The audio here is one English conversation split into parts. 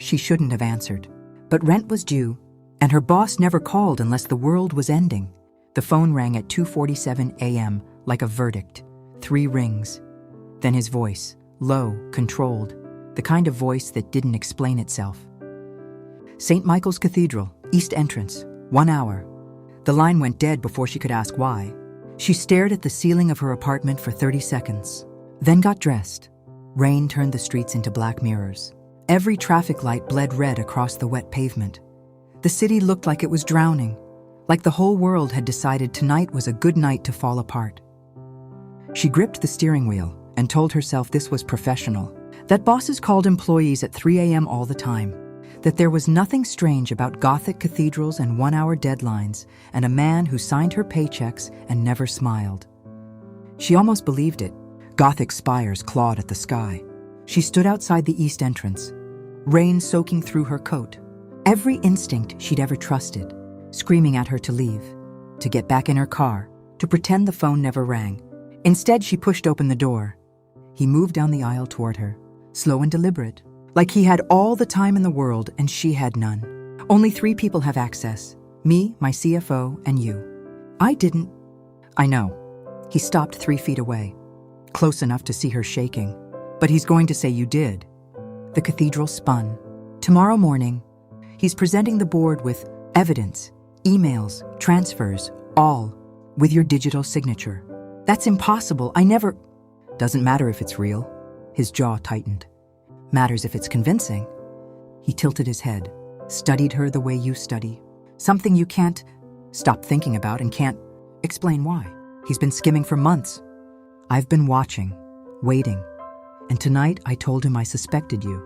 She shouldn't have answered. But rent was due, and her boss never called unless the world was ending. The phone rang at 2:47 a.m. like a verdict. 3 rings. Then his voice, low, controlled, the kind of voice that didn't explain itself. St. Michael's Cathedral, East Entrance, 1 hour. The line went dead before she could ask why. She stared at the ceiling of her apartment for 30 seconds, then got dressed. Rain turned the streets into black mirrors. Every traffic light bled red across the wet pavement. The city looked like it was drowning, like the whole world had decided tonight was a good night to fall apart. She gripped the steering wheel and told herself this was professional, that bosses called employees at 3 a.m. all the time, that there was nothing strange about Gothic cathedrals and 1-hour deadlines and a man who signed her paychecks and never smiled. She almost believed it. Gothic spires clawed at the sky. She stood outside the east entrance, rain soaking through her coat. Every instinct she'd ever trusted, screaming at her to leave, to get back in her car, to pretend the phone never rang. Instead, she pushed open the door. He moved down the aisle toward her, slow and deliberate, like he had all the time in the world and she had none. Only 3 people have access, me, my CFO, and you. I didn't. I know. He stopped 3 feet away, close enough to see her shaking. But he's going to say you did. The cathedral spun. Tomorrow morning, he's presenting the board with evidence, emails, transfers, all with your digital signature. That's impossible. I never... Doesn't matter if it's real. His jaw tightened. Matters if it's convincing. He tilted his head, studied her the way you study. Something you can't stop thinking about and can't explain why. He's been skimming for months. I've been watching, waiting. And tonight I told him I suspected you.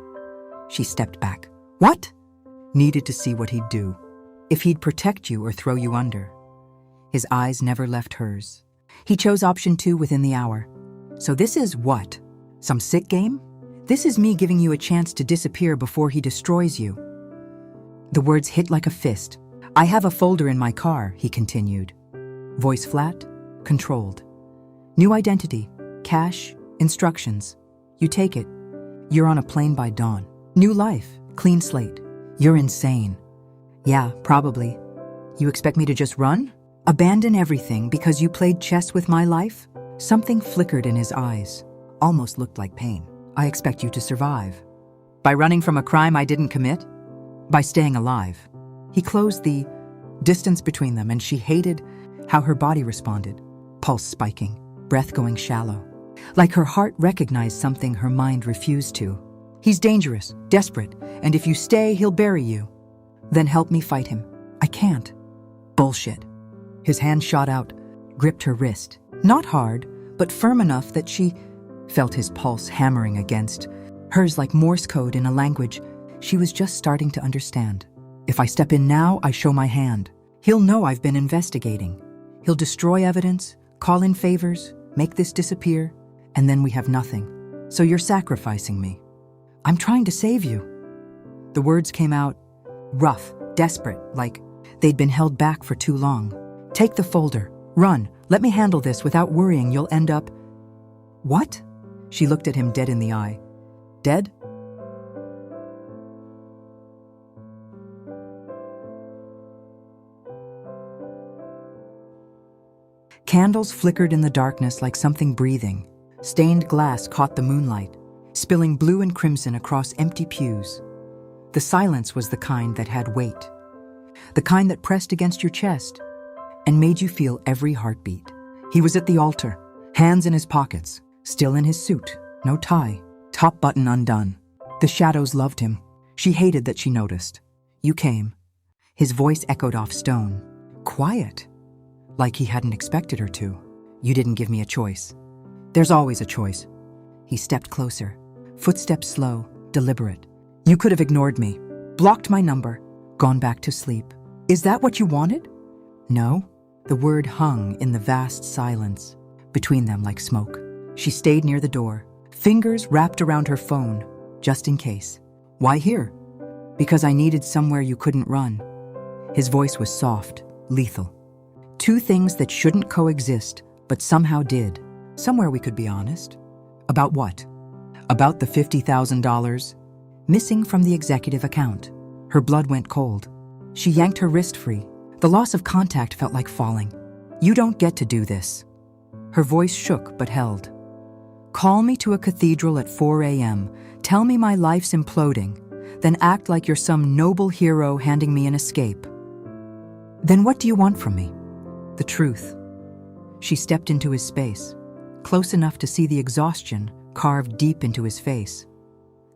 She stepped back. What? Needed to see what he'd do. If he'd protect you or throw you under. His eyes never left hers. He chose option 2 within the hour. So this is what? Some sick game? This is me giving you a chance to disappear before he destroys you. The words hit like a fist. I have a folder in my car, he continued. Voice flat, controlled. New identity, cash, instructions. You take it. You're on a plane by dawn. New life, clean slate. You're insane. Yeah, probably. You expect me to just run? Abandon everything because you played chess with my life? Something flickered in his eyes, almost looked like pain. I expect you to survive. By running from a crime I didn't commit? By staying alive. He closed the distance between them, and she hated how her body responded. Pulse spiking, breath going shallow. Like her heart recognized something her mind refused to. He's dangerous, desperate, and if you stay, he'll bury you. Then help me fight him. I can't. Bullshit. His hand shot out, gripped her wrist. Not hard, but firm enough that she felt his pulse hammering against hers like Morse code in a language she was just starting to understand. If I step in now, I show my hand. He'll know I've been investigating. He'll destroy evidence, call in favors, make this disappear, and then we have nothing. So you're sacrificing me. I'm trying to save you. The words came out rough, desperate, like they'd been held back for too long. Take the folder. Run. Let me handle this without worrying you'll end up... What? She looked at him dead in the eye. Dead? Candles flickered in the darkness like something breathing. Stained glass caught the moonlight, spilling blue and crimson across empty pews. The silence was the kind that had weight. The kind that pressed against your chest and made you feel every heartbeat. He was at the altar, hands in his pockets, still in his suit, no tie, top button undone. The shadows loved him. She hated that she noticed. You came. His voice echoed off stone. Quiet. Like he hadn't expected her to. You didn't give me a choice. There's always a choice. He stepped closer, footsteps slow, deliberate. You could have ignored me, blocked my number, gone back to sleep. Is that what you wanted? No. The word hung in the vast silence, between them like smoke. She stayed near the door, fingers wrapped around her phone, just in case. Why here? Because I needed somewhere you couldn't run. His voice was soft, lethal. 2 things that shouldn't coexist, but somehow did. Somewhere we could be honest. About what? About the $50,000? Missing from the executive account. Her blood went cold. She yanked her wrist free. The loss of contact felt like falling. You don't get to do this. Her voice shook but held. Call me to a cathedral at 4 a.m. Tell me my life's imploding. Then act like you're some noble hero handing me an escape. Then what do you want from me? The truth. She stepped into his space, close enough to see the exhaustion carved deep into his face.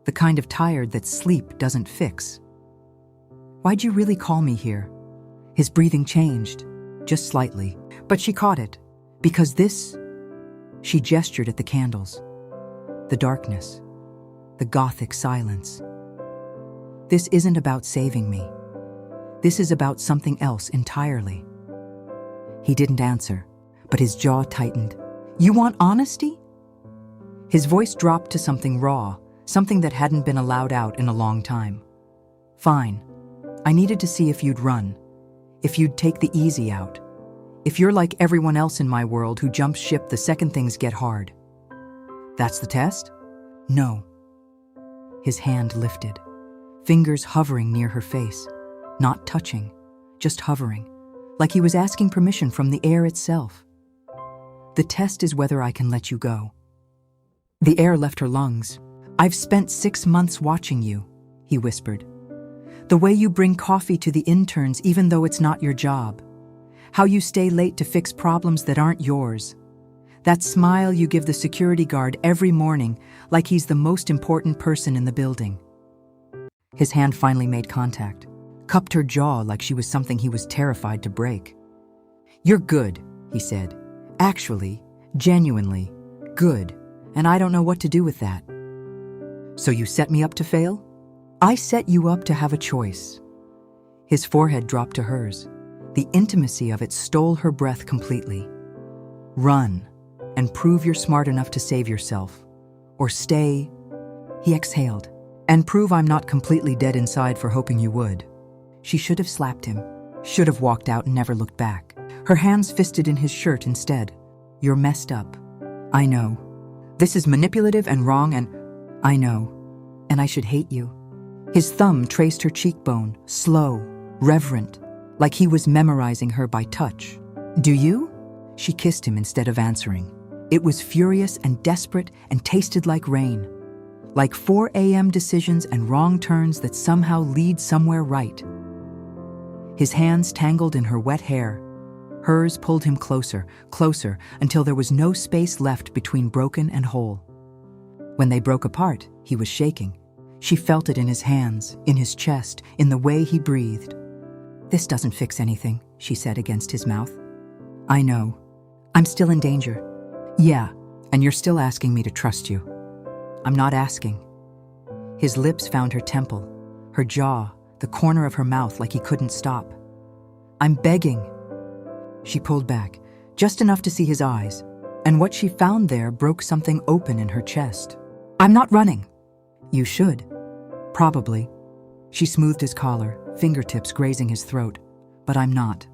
The kind of tired that sleep doesn't fix. Why'd you really call me here? His breathing changed, just slightly, but she caught it. Because this, she gestured at the candles. The darkness, the gothic silence. This isn't about saving me. This is about something else entirely. He didn't answer, but his jaw tightened. You want honesty? His voice dropped to something raw, something that hadn't been allowed out in a long time. Fine. I needed to see if you'd run, if you'd take the easy out, if you're like everyone else in my world who jumps ship the second things get hard. That's the test? No. His hand lifted, fingers hovering near her face, not touching, just hovering, like he was asking permission from the air itself. The test is whether I can let you go. The air left her lungs. I've spent 6 months watching you, he whispered. The way you bring coffee to the interns even though it's not your job. How you stay late to fix problems that aren't yours. That smile you give the security guard every morning like he's the most important person in the building. His hand finally made contact, cupped her jaw like she was something he was terrified to break. You're good, he said. Actually, genuinely, good, and I don't know what to do with that. So you set me up to fail? I set you up to have a choice. His forehead dropped to hers. The intimacy of it stole her breath completely. Run, and prove you're smart enough to save yourself. Or stay, he exhaled, and prove I'm not completely dead inside for hoping you would. She should have slapped him, should have walked out and never looked back. Her hands fisted in his shirt instead. You're messed up. I know. This is manipulative and wrong and I know. And I should hate you. His thumb traced her cheekbone, slow, reverent, like he was memorizing her by touch. Do you? She kissed him instead of answering. It was furious and desperate and tasted like rain. Like 4 a.m. decisions and wrong turns that somehow lead somewhere right. His hands tangled in her wet hair. Hers pulled him closer, closer, until there was no space left between broken and whole. When they broke apart, he was shaking. She felt it in his hands, in his chest, in the way he breathed. This doesn't fix anything, she said against his mouth. I know. I'm still in danger. Yeah, and you're still asking me to trust you. I'm not asking. His lips found her temple, her jaw, the corner of her mouth like he couldn't stop. I'm begging. She pulled back, just enough to see his eyes, and what she found there broke something open in her chest. I'm not running. You should. Probably. She smoothed his collar, fingertips grazing his throat. But I'm not.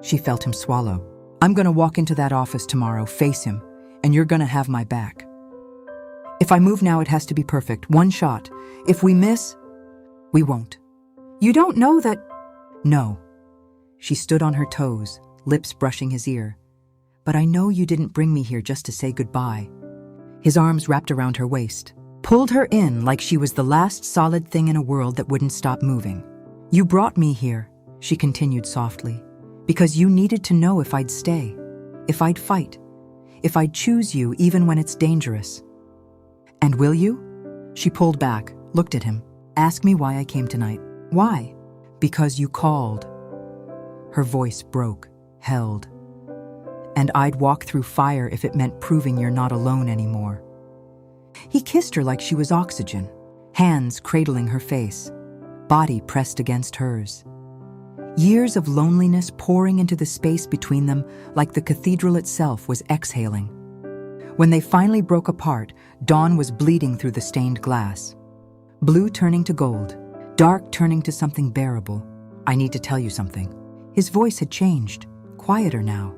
She felt him swallow. I'm gonna walk into that office tomorrow, face him, and you're gonna have my back. If I move now, it has to be perfect, one shot. If we miss, we won't. You don't know that... No. She stood on her toes, lips brushing his ear. But I know you didn't bring me here just to say goodbye. His arms wrapped around her waist, pulled her in like she was the last solid thing in a world that wouldn't stop moving. You brought me here, she continued softly, because you needed to know if I'd stay, if I'd fight, if I'd choose you even when it's dangerous. And will you? She pulled back, looked at him. Ask me why I came tonight. Why? Because you called. Her voice broke, held. And I'd walk through fire if it meant proving you're not alone anymore. He kissed her like she was oxygen, hands cradling her face, body pressed against hers. Years of loneliness pouring into the space between them like the cathedral itself was exhaling. When they finally broke apart, dawn was bleeding through the stained glass. Blue turning to gold, dark turning to something bearable. I need to tell you something. His voice had changed, quieter now.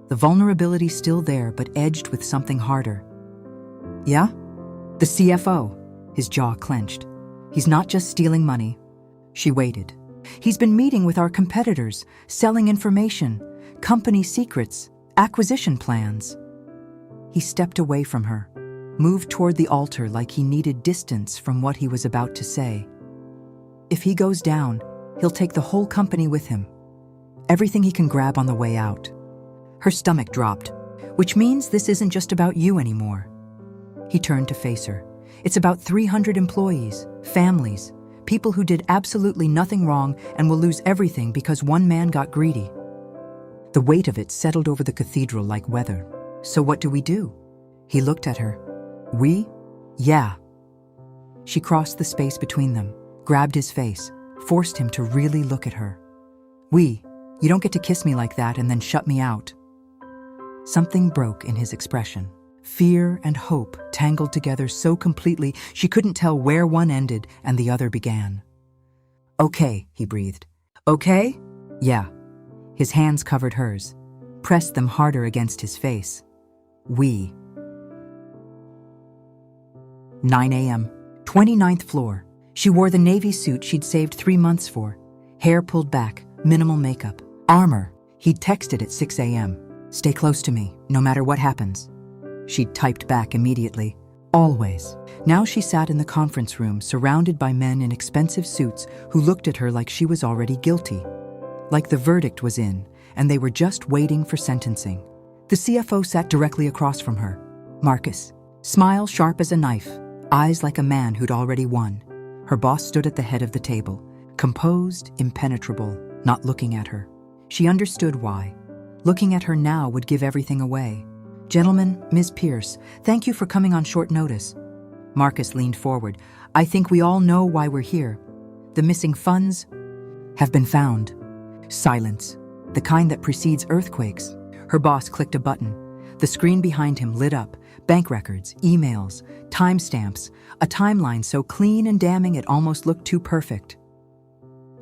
The vulnerability still there, but edged with something harder. Yeah? The CFO, his jaw clenched. He's not just stealing money. She waited. He's been meeting with our competitors, selling information, company secrets, acquisition plans. He stepped away from her, moved toward the altar like he needed distance from what he was about to say. If he goes down, he'll take the whole company with him. Everything he can grab on the way out. Her stomach dropped, which means this isn't just about you anymore. He turned to face her. It's about 300 employees, families, people who did absolutely nothing wrong and will lose everything because one man got greedy. The weight of it settled over the cathedral like weather. So what do we do? He looked at her. We? Yeah. She crossed the space between them, grabbed his face, forced him to really look at her. We? You don't get to kiss me like that and then shut me out. Something broke in his expression. Fear and hope tangled together so completely she couldn't tell where one ended and the other began. Okay, he breathed. Okay? Yeah. His hands covered hers, pressed them harder against his face. We. 9 a.m., 29th floor. She wore the navy suit she'd saved 3 months for. Hair pulled back, minimal makeup. Armor. He'd texted at 6 a.m. Stay close to me, no matter what happens. She'd typed back immediately. Always. Now she sat in the conference room, surrounded by men in expensive suits who looked at her like she was already guilty. Like the verdict was in, and they were just waiting for sentencing. The CFO sat directly across from her. Marcus. Smile sharp as a knife, eyes like a man who'd already won. Her boss stood at the head of the table, composed, impenetrable, not looking at her. She understood why. Looking at her now would give everything away. Gentlemen, Ms. Pierce, thank you for coming on short notice. Marcus leaned forward. I think we all know why we're here. The missing funds have been found. Silence, the kind that precedes earthquakes. Her boss clicked a button. The screen behind him lit up. Bank records, emails, timestamps, a timeline so clean and damning it almost looked too perfect.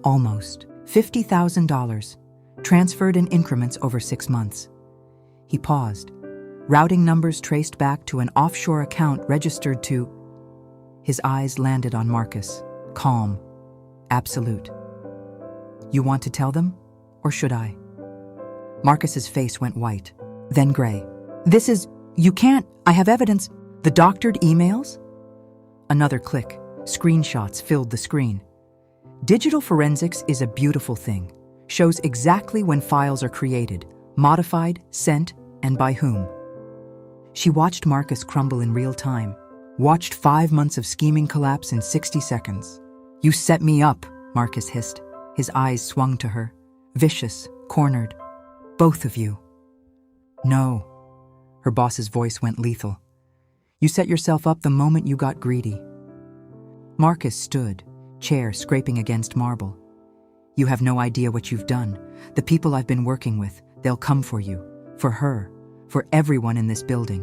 Almost. $50,000, transferred in increments over 6 months. He paused. Routing numbers traced back to an offshore account registered to... His eyes landed on Marcus, calm, absolute. You want to tell them, or should I? Marcus's face went white, then gray. This is... You can't... I have evidence. The doctored emails? Another click. Screenshots filled the screen. Digital forensics is a beautiful thing. Shows exactly when files are created, modified, sent, and by whom. She watched Marcus crumble in real time, watched 5 months of scheming collapse in 60 seconds. You set me up, Marcus hissed. His eyes swung to her, vicious, cornered. Both of you. No. Her boss's voice went lethal. You set yourself up the moment you got greedy. Marcus stood, chair scraping against marble. You have no idea what you've done. The people I've been working with, they'll come for you, for her, for everyone in this building.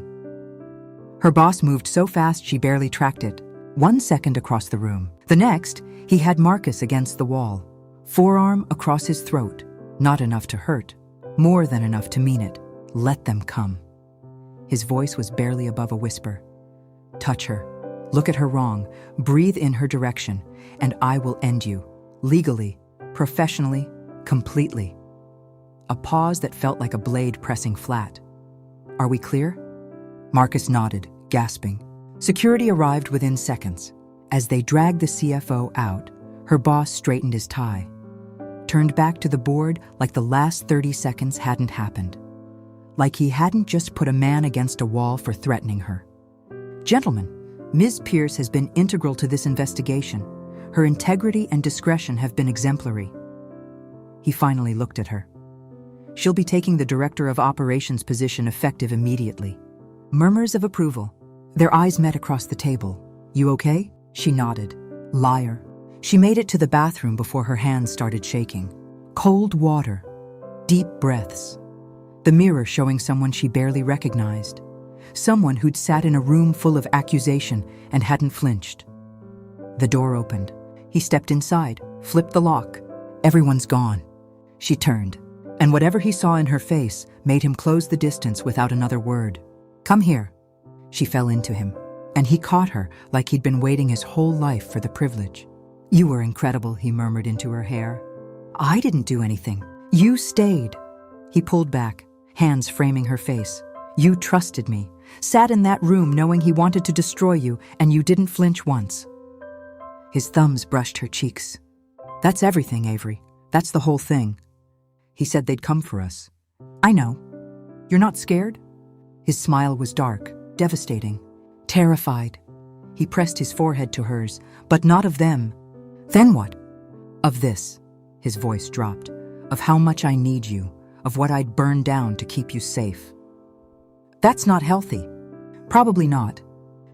Her boss moved so fast she barely tracked it. 1 second across the room. The next, he had Marcus against the wall, forearm across his throat. Not enough to hurt, more than enough to mean it. Let them come. His voice was barely above a whisper. Touch her. Look at her wrong. Breathe in her direction, and I will end you. Legally, professionally, completely. A pause that felt like a blade pressing flat. Are we clear? Marcus nodded, gasping. Security arrived within seconds. As they dragged the CFO out, her boss straightened his tie, turned back to the board like the last 30 seconds hadn't happened. Like he hadn't just put a man against a wall for threatening her. Gentlemen, Ms. Pierce has been integral to this investigation. Her integrity and discretion have been exemplary. He finally looked at her. She'll be taking the Director of Operations position effective immediately. Murmurs of approval. Their eyes met across the table. You okay? She nodded. Liar. She made it to the bathroom before her hands started shaking. Cold water. Deep breaths. The mirror showing someone she barely recognized. Someone who'd sat in a room full of accusation and hadn't flinched. The door opened. He stepped inside, flipped the lock. Everyone's gone. She turned, and whatever he saw in her face made him close the distance without another word. Come here. She fell into him. and he caught her like he'd been waiting his whole life for the privilege. "You were incredible," he murmured into her hair. "I didn't do anything. You stayed." He pulled back, hands framing her face. "You trusted me, sat in that room knowing he wanted to destroy you, and you didn't flinch once." His thumbs brushed her cheeks. "That's everything, Avery. That's the whole thing. He said they'd come for us." "I know. You're not scared?" His smile was dark, devastating, terrified. He pressed his forehead to hers, "But not of them." "Then what?" "Of this." His voice dropped. "Of how much I need you, of what I'd burn down to keep you safe." "That's not healthy." "Probably not."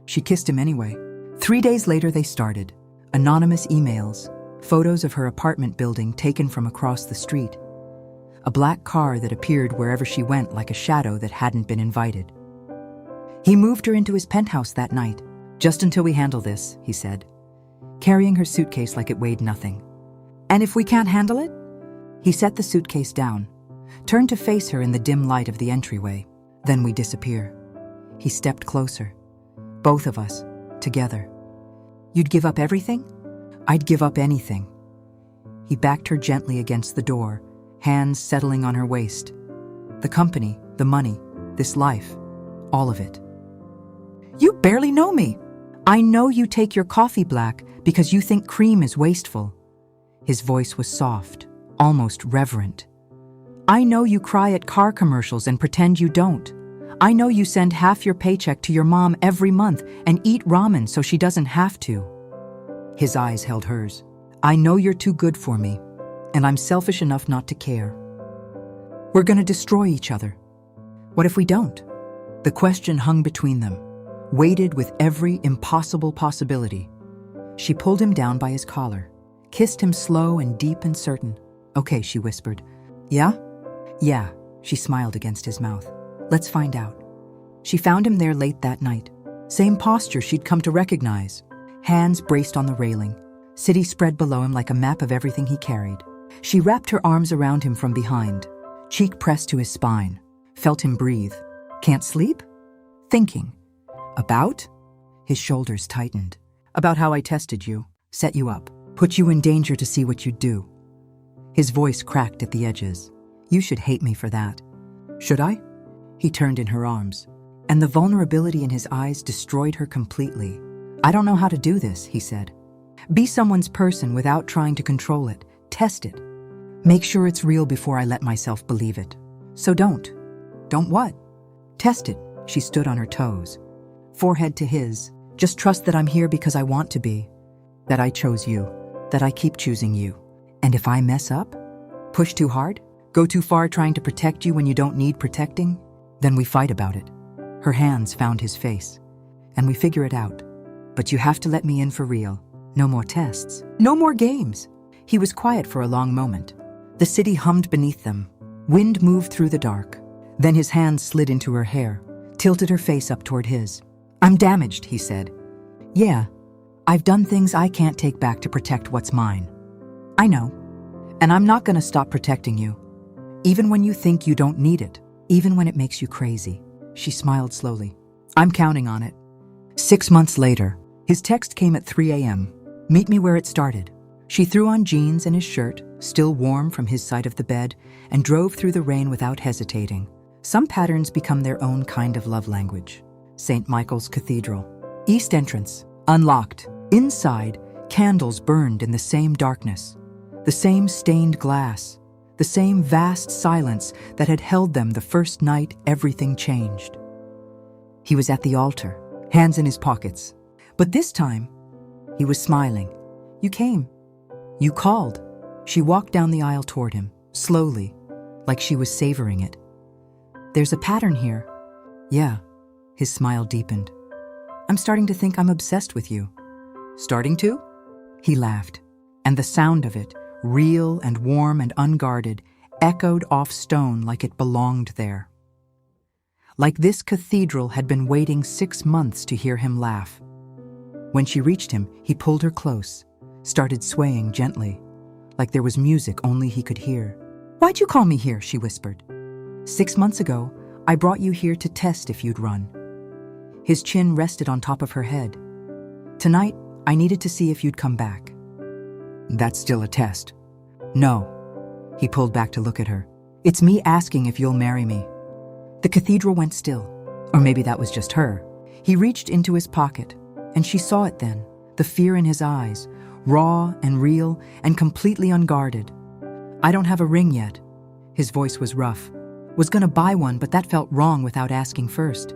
She kissed him anyway. 3 days later they started. Anonymous emails, photos of her apartment building taken from across the street. A black car that appeared wherever she went like a shadow that hadn't been invited. He moved her into his penthouse that night. "Just until we handle this," he said, carrying her suitcase like it weighed nothing. "And if we can't handle it?" He set the suitcase down, turned to face her in the dim light of the entryway. "Then we disappear." He stepped closer. "Both of us, together." "You'd give up everything?" "I'd give up anything." He backed her gently against the door, hands settling on her waist. "The company, the money, this life, all of it." "You barely know me." "I know you take your coffee black because you think cream is wasteful." His voice was soft, almost reverent. "I know you cry at car commercials and pretend you don't. I know you send half your paycheck to your mom every month and eat ramen so she doesn't have to." His eyes held hers. "I know you're too good for me, and I'm selfish enough not to care. We're gonna destroy each other. What if we don't?" The question hung between them, weighted with every impossible possibility. She pulled him down by his collar, kissed him slow and deep and certain. "Okay," she whispered. "Yeah?" "Yeah," she smiled against his mouth. "Let's find out." She found him there late that night. Same posture she'd come to recognize. Hands braced on the railing, city spread below him like a map of everything he carried. She wrapped her arms around him from behind, cheek pressed to his spine, felt him breathe. "Can't sleep?" "Thinking." "About?" His shoulders tightened. "About how I tested you, set you up, put you in danger to see what you'd do." His voice cracked at the edges. "You should hate me for that." "Should I?" He turned in her arms, and the vulnerability in his eyes destroyed her completely. "I don't know how to do this," he said. "Be someone's person without trying to control it. Test it. Make sure it's real before I let myself believe it. So don't." "Don't what?" "Test it." She stood on her toes, forehead to his. "Just trust that I'm here because I want to be. That I chose you. That I keep choosing you. And if I mess up, push too hard, go too far trying to protect you when you don't need protecting, then we fight about it." Her hands found his face. "And we figure it out. But you have to let me in for real. No more tests. No more games." He was quiet for a long moment. The city hummed beneath them. Wind moved through the dark. Then his hand slid into her hair, tilted her face up toward his. "I'm damaged," he said. "Yeah. I've done things I can't take back to protect what's mine." "I know. And I'm not gonna stop protecting you. Even when you think you don't need it. Even when it makes you crazy." She smiled slowly. "I'm counting on it." 6 months later, his text came at 3 a.m. "Meet me where it started." She threw on jeans and his shirt, still warm from his side of the bed, and drove through the rain without hesitating. Some patterns become their own kind of love language. St. Michael's Cathedral. East entrance, unlocked. Inside, candles burned in the same darkness. The same stained glass. The same vast silence that had held them the first night everything changed. He was at the altar, hands in his pockets. But this time, he was smiling. "You came. You called." She walked down the aisle toward him, slowly, like she was savoring it. "There's a pattern here." "Yeah." His smile deepened. "I'm starting to think I'm obsessed with you." "Starting to?" He laughed, and the sound of it, real and warm and unguarded, echoed off stone like it belonged there. Like this cathedral had been waiting 6 months to hear him laugh. When she reached him, he pulled her close, started swaying gently, like there was music only he could hear. "Why'd you call me here?" she whispered. 6 months ago, I brought you here to test if you'd run." His chin rested on top of her head. "Tonight, I needed to see if you'd come back." "That's still a test." "No." He pulled back to look at her. "It's me asking if you'll marry me." The cathedral went still. Or maybe that was just her. He reached into his pocket, and she saw it then, the fear in his eyes, raw and real and completely unguarded. "I don't have a ring yet." His voice was rough. "Was gonna buy one, but that felt wrong without asking first.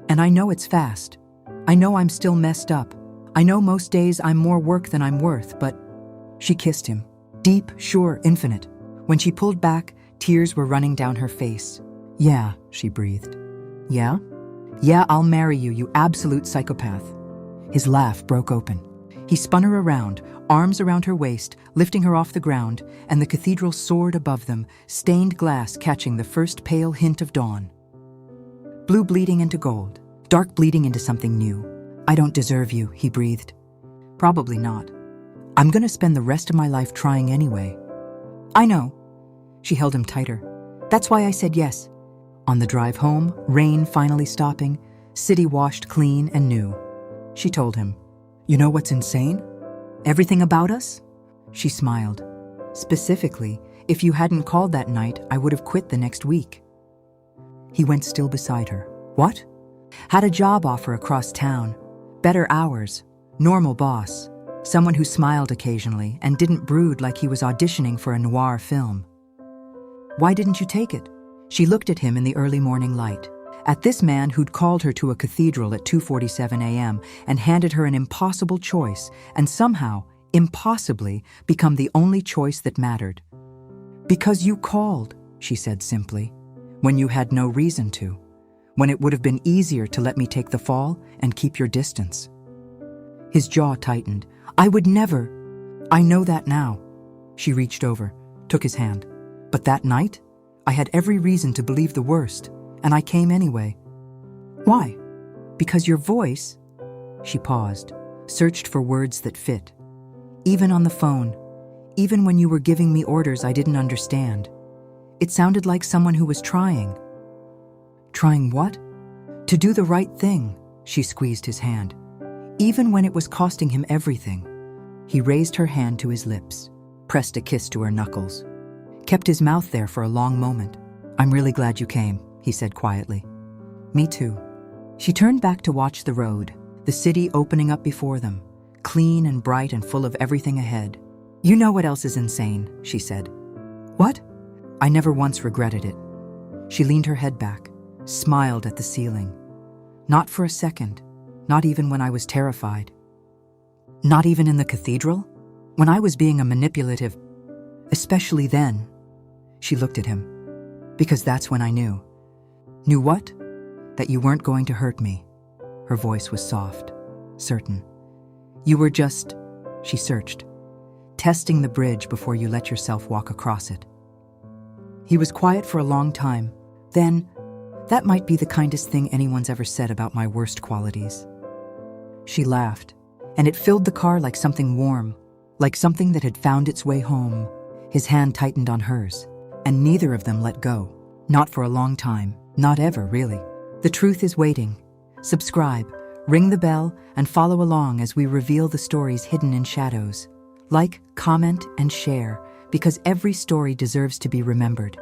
And I know it's fast. I know I'm still messed up. I know most days I'm more work than I'm worth, but..." She kissed him. Deep, sure, infinite. When she pulled back, tears were running down her face. "Yeah," she breathed. "Yeah? Yeah, I'll marry you, you absolute psychopath." His laugh broke open. He spun her around, arms around her waist, lifting her off the ground, and the cathedral soared above them, stained glass catching the first pale hint of dawn. Blue bleeding into gold, dark bleeding into something new. "I don't deserve you," he breathed. "Probably not. I'm gonna spend the rest of my life trying anyway." "I know." She held him tighter. "That's why I said yes." On the drive home, rain finally stopping, city washed clean and new. She told him, "You know what's insane? Everything about us?" She smiled. "Specifically, if you hadn't called that night, I would have quit the next week." He went still beside her. "What?" "Had a job offer across town. Better hours. Normal boss. Someone who smiled occasionally and didn't brood like he was auditioning for a noir film." "Why didn't you take it?" She looked at him in the early morning light, at this man who'd called her to a cathedral at 2:47 a.m. and handed her an impossible choice, and somehow, impossibly, become the only choice that mattered. "Because you called," she said simply, "when you had no reason to, when it would have been easier to let me take the fall and keep your distance." His jaw tightened. "I would never." "I know that now." She reached over, took his hand. "But that night, I had every reason to believe the worst, and I came anyway." "Why?" "Because your voice..." She paused, searched for words that fit. "Even on the phone, even when you were giving me orders I didn't understand, it sounded like someone who was trying." "Trying what?" "To do the right thing." She squeezed his hand. "Even when it was costing him everything." He raised her hand to his lips, pressed a kiss to her knuckles. Kept his mouth there for a long moment. "I'm really glad you came," he said quietly. "Me too." She turned back to watch the road, the city opening up before them, clean and bright and full of everything ahead. "You know what else is insane," she said. "What?" "I never once regretted it." She leaned her head back, smiled at the ceiling. "Not for a second, not even when I was terrified." "Not even in the cathedral? When I was being a manipulative..." "Especially then." She looked at him. "Because that's when I knew." "Knew what?" "That you weren't going to hurt me." Her voice was soft, certain. "You were just..." She searched. "Testing the bridge before you let yourself walk across it." He was quiet for a long time. Then, "That might be the kindest thing anyone's ever said about my worst qualities." She laughed, and it filled the car like something warm, like something that had found its way home. His hand tightened on hers, and neither of them let go. Not for a long time, not ever, really. The truth is waiting. Subscribe, ring the bell, and follow along as we reveal the stories hidden in shadows. Like, comment, and share, because every story deserves to be remembered.